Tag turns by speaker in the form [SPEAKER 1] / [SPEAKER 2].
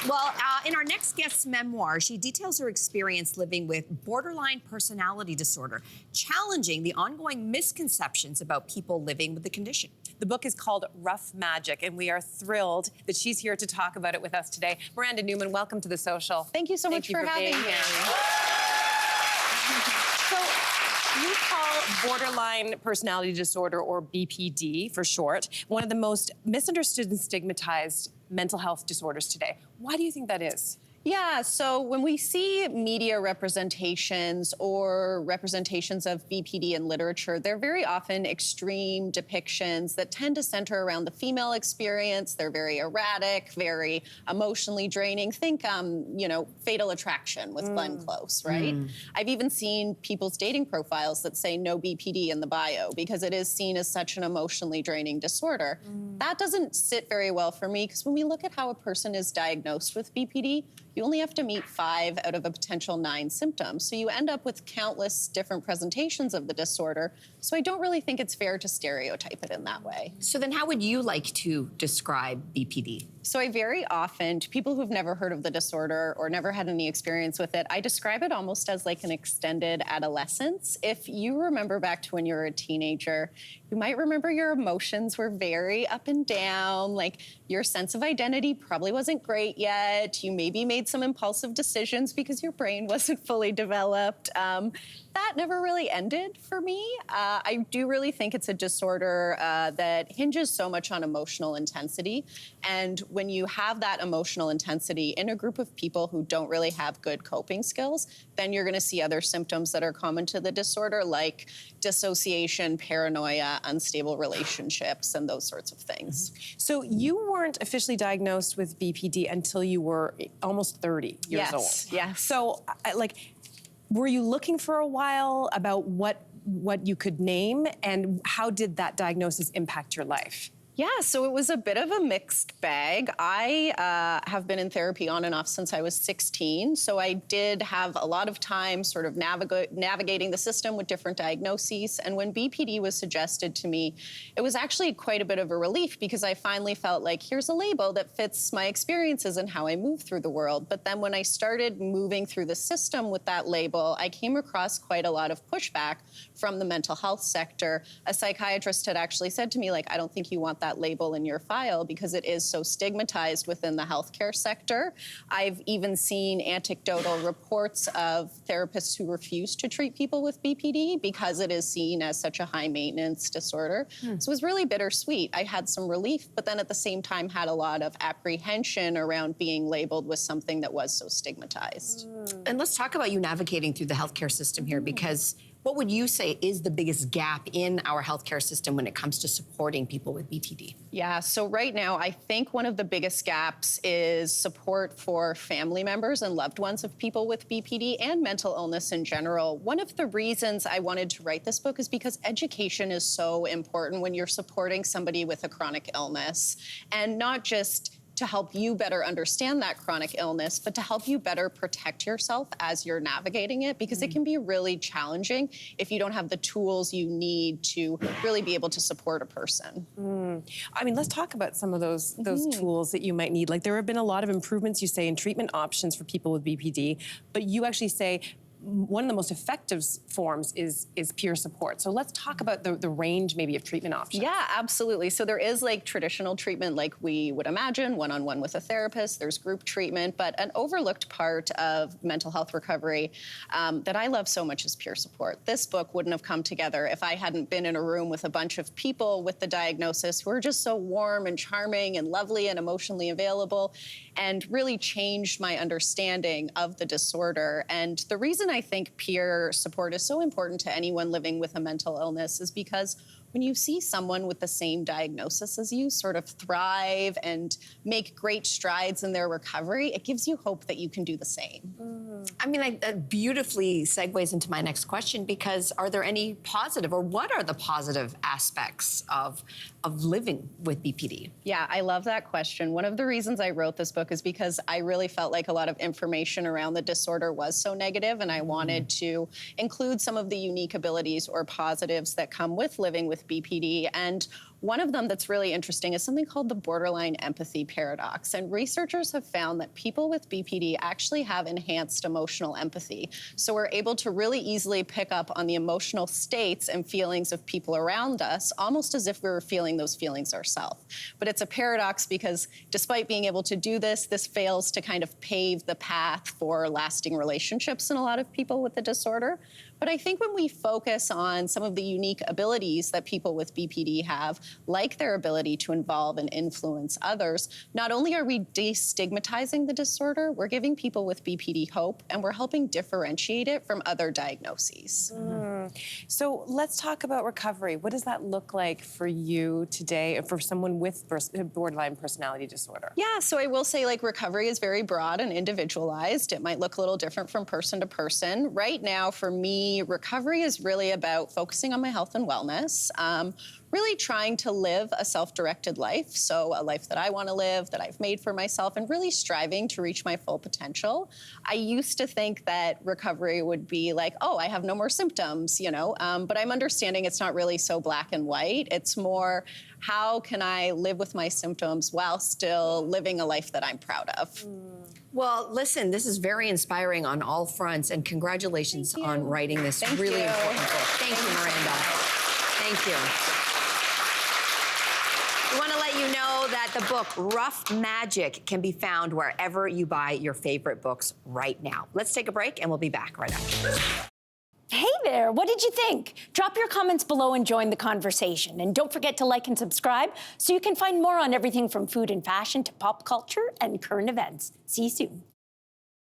[SPEAKER 1] Well, in our next guest's memoir, she details her experience living with borderline personality disorder, challenging the ongoing misconceptions about people living with the condition.
[SPEAKER 2] The book is called Rough Magic, and we are thrilled that she's here to talk about it with us today. Miranda Newman, welcome to The Social.
[SPEAKER 3] Thank you so much for having me.
[SPEAKER 2] So, you call borderline personality disorder, or BPD for short, one of the most misunderstood and stigmatized mental health disorders today. Why do you think that is?
[SPEAKER 3] Yeah, so when we see media representations or representations of BPD in literature, they're very often extreme depictions that tend to center around the female experience. They're very erratic, very emotionally draining. Think, Fatal Attraction with Glenn Close, right? I've even seen people's dating profiles that say no BPD in the bio because it is seen as such an emotionally draining disorder. That doesn't sit very well for me because when we look at how a person is diagnosed with BPD, you only have to meet 5 out of a potential 9 symptoms. So you end up with countless different presentations of the disorder. So I don't really think it's fair to stereotype it in that way.
[SPEAKER 1] So then how would you like to describe BPD?
[SPEAKER 3] So I very often, to people who've never heard of the disorder or never had any experience with it, I describe it almost as like an extended adolescence. If you remember back to when you were a teenager, you might remember your emotions were very up and down, like your sense of identity probably wasn't great yet. You maybe made some impulsive decisions because your brain wasn't fully developed. That never really ended for me. I do really think it's a disorder that hinges so much on emotional intensity. And when you have that emotional intensity in a group of people who don't really have good coping skills, then you're gonna see other symptoms that are common to the disorder, like dissociation, paranoia, unstable relationships, and those sorts of things.
[SPEAKER 2] So you weren't officially diagnosed with BPD until you were almost 30 years old.
[SPEAKER 3] Yes.
[SPEAKER 2] So, were you looking for a while about what you could name, and how did that diagnosis impact your life?
[SPEAKER 3] Yeah, so it was a bit of a mixed bag. I have been in therapy on and off since I was 16, so I did have a lot of time sort of navigating the system with different diagnoses. And when BPD was suggested to me, it was actually quite a bit of a relief because I finally felt like, here's a label that fits my experiences and how I move through the world. But then when I started moving through the system with that label, I came across quite a lot of pushback from the mental health sector. A psychiatrist had actually said to me, like, I don't think you want that label in your file because it is so stigmatized within the healthcare sector. I've even seen anecdotal reports of therapists who refuse to treat people with BPD because it is seen as such a high maintenance disorder. So it was really bittersweet. I had some relief, but then at the same time had a lot of apprehension around being labeled with something that was so stigmatized.
[SPEAKER 1] And let's talk about you navigating through the healthcare system here, because what would you say is the biggest gap in our healthcare system when it comes to supporting people with BPD?
[SPEAKER 3] Yeah, so right now, I think one of the biggest gaps is support for family members and loved ones of people with BPD and mental illness in general. One of the reasons I wanted to write this book is because education is so important when you're supporting somebody with a chronic illness, and not just to help you better understand that chronic illness, but to help you better protect yourself as you're navigating it, because it can be really challenging if you don't have the tools you need to really be able to support a person.
[SPEAKER 2] I mean, let's talk about some of those tools that you might need. Like, there have been a lot of improvements, you say, in treatment options for people with BPD, but you actually say one of the most effective forms is peer support. So let's talk about the range maybe of treatment options.
[SPEAKER 3] Yeah, absolutely. So there is like traditional treatment like we would imagine, one-on-one with a therapist, there's group treatment, but an overlooked part of mental health recovery that I love so much is peer support. This book wouldn't have come together if I hadn't been in a room with a bunch of people with the diagnosis who are just so warm and charming and lovely and emotionally available, and really changed my understanding of the disorder. And the reason I think peer support is so important to anyone living with a mental illness is because when you see someone with the same diagnosis as you sort of thrive and make great strides in their recovery, it gives you hope that you can do the same.
[SPEAKER 1] I mean, that beautifully segues into my next question, because are there any positive, or what are the positive aspects of living with BPD?
[SPEAKER 3] Yeah, I love that question. One of the reasons I wrote this book is because I really felt like a lot of information around the disorder was so negative, and I wanted to include some of the unique abilities or positives that come with living with BPD. And One of them that's really interesting is something called the borderline empathy paradox. And researchers have found that people with BPD actually have enhanced emotional empathy. So we're able to really easily pick up on the emotional states and feelings of people around us, almost as if we were feeling those feelings ourselves. But it's a paradox because despite being able to do this, this fails to kind of pave the path for lasting relationships in a lot of people with the disorder. But I think when we focus on some of the unique abilities that people with BPD have, like their ability to involve and influence others, not only are we destigmatizing the disorder, we're giving people with BPD hope, and we're helping differentiate it from other diagnoses.
[SPEAKER 2] So let's talk about recovery. What does that look like for you today, for someone with borderline personality disorder?
[SPEAKER 3] Yeah, so I will say, like, recovery is very broad and individualized. It might look a little different from person to person. Right now, for me, recovery is really about focusing on my health and wellness, really trying to live a self-directed life, so a life that I want to live, that I've made for myself, and really striving to reach my full potential. I used to think that recovery would be like, oh, I have no more symptoms, you know, but I'm understanding it's not really so black and white. It's more, how can I live with my symptoms while still living a life that I'm proud of?
[SPEAKER 1] Well, listen, this is very inspiring on all fronts, and congratulations on writing this really important book. Thank you, Miranda. Thank you. We want to let you know that the book Rough Magic can be found wherever you buy your favorite books right now. Let's take a break, and we'll be back right after this.
[SPEAKER 4] Hey there, what did you think? Drop your comments below and join the conversation. And don't forget to like and subscribe so you can find more on everything from food and fashion to pop culture and current events. See you soon.